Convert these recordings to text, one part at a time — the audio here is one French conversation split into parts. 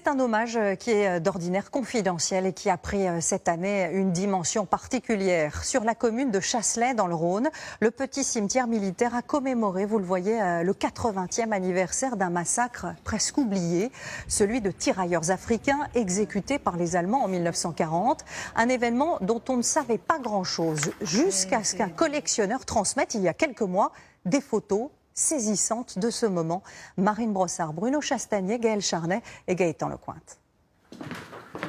C'est un hommage qui est d'ordinaire confidentiel et qui a pris cette année une dimension particulière. Sur la commune de Chasselet, dans le Rhône, le petit cimetière militaire a commémoré, vous le voyez, le 80e anniversaire d'un massacre presque oublié, celui de tirailleurs africains exécutés par les Allemands en 1940. Un événement dont on ne savait pas grand-chose, jusqu'à ce qu'un collectionneur transmette il y a quelques mois des photos saisissante de ce moment. Marine Brossard, Bruno Chastanier, Gaël Charnet et Gaëtan Lecointe.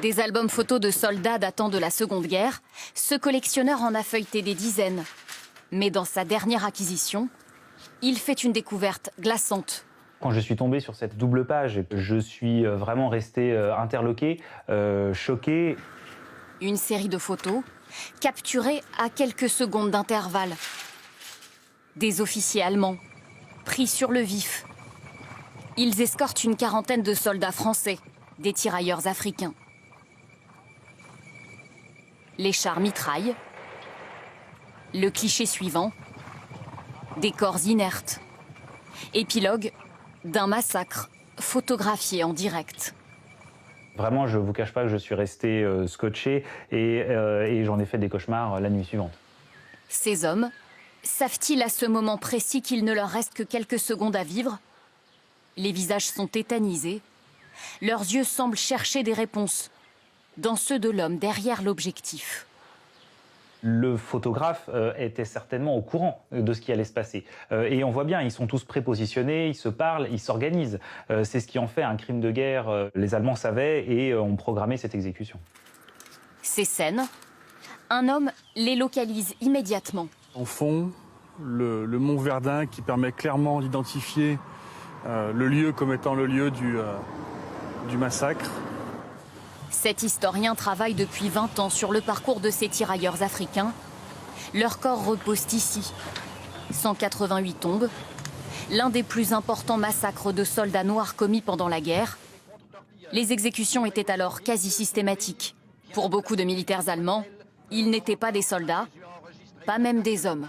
Des albums photos de soldats datant de la Seconde Guerre, ce collectionneur en a feuilleté des dizaines. Mais dans sa dernière acquisition, il fait une découverte glaçante. Quand je suis tombé sur cette double page, je suis vraiment resté interloqué, choqué. Une série de photos capturées à quelques secondes d'intervalle. Des officiers allemands pris sur le vif. Ils escortent une quarantaine de soldats français, des tirailleurs africains. Les chars mitraillent. Le cliché suivant, des corps inertes. Épilogue d'un massacre photographié en direct. Vraiment, je ne vous cache pas que je suis resté scotché et j'en ai fait des cauchemars la nuit suivante. Ces hommes savent-ils à ce moment précis qu'il ne leur reste que quelques secondes à vivre? Les visages sont tétanisés. Leurs yeux semblent chercher des réponses dans ceux de l'homme derrière l'objectif. Le photographe était certainement au courant de ce qui allait se passer. Et on voit bien, ils sont tous prépositionnés, ils se parlent, ils s'organisent. C'est ce qui en fait un crime de guerre. Les Allemands savaient et ont programmé cette exécution. Ces scènes, un homme les localise immédiatement. En fond, le mont Verdun qui permet clairement d'identifier le lieu comme étant le lieu du massacre. Cet historien travaille depuis 20 ans sur le parcours de ces tirailleurs africains. Leurs corps reposent ici. 188 tombes, l'un des plus importants massacres de soldats noirs commis pendant la guerre. Les exécutions étaient alors quasi systématiques. Pour beaucoup de militaires allemands, ils n'étaient pas des soldats, pas même des hommes.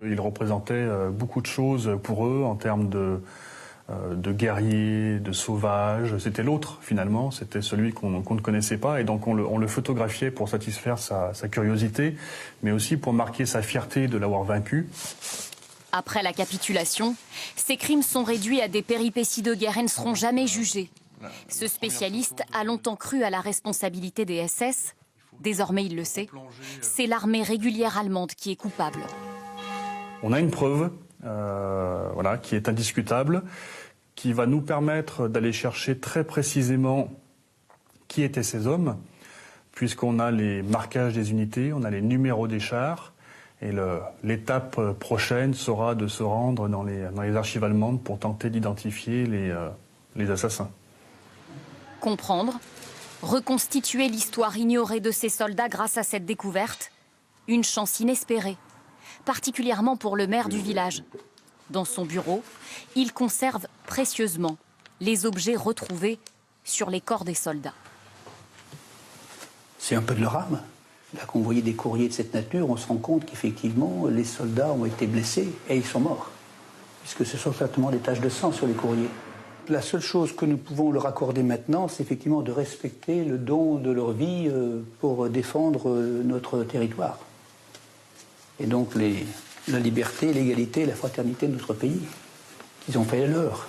Il représentait beaucoup de choses pour eux en termes de guerriers, de sauvages. C'était l'autre finalement, c'était celui qu'on ne connaissait pas et donc on le photographiait pour satisfaire sa curiosité, mais aussi pour marquer sa fierté de l'avoir vaincu. Après la capitulation, ces crimes sont réduits à des péripéties de guerre et ne seront jamais jugés. Ce spécialiste a longtemps cru à la responsabilité des SS. Désormais, il le sait, c'est l'armée régulière allemande qui est coupable. On a une preuve qui est indiscutable, qui va nous permettre d'aller chercher très précisément qui étaient ces hommes, puisqu'on a les marquages des unités, on a les numéros des chars, et l'étape prochaine sera de se rendre dans les archives allemandes pour tenter d'identifier les assassins. Comprendre, reconstituer l'histoire ignorée de ces soldats grâce à cette découverte, une chance inespérée, particulièrement pour le maire du village. Dans son bureau, il conserve précieusement les objets retrouvés sur les corps des soldats. C'est un peu de leur âme. Là, quand vous voyez des courriers de cette nature, on se rend compte qu'effectivement, les soldats ont été blessés et ils sont morts. Puisque ce sont certainement des taches de sang sur les courriers. La seule chose que nous pouvons leur accorder maintenant, c'est effectivement de respecter le don de leur vie pour défendre notre territoire. Et donc la liberté, l'égalité, la fraternité de notre pays, qu'ils ont fait leur,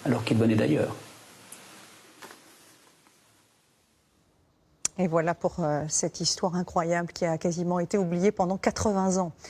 alors qu'ils venaient d'ailleurs. Et voilà pour cette histoire incroyable qui a quasiment été oubliée pendant 80 ans.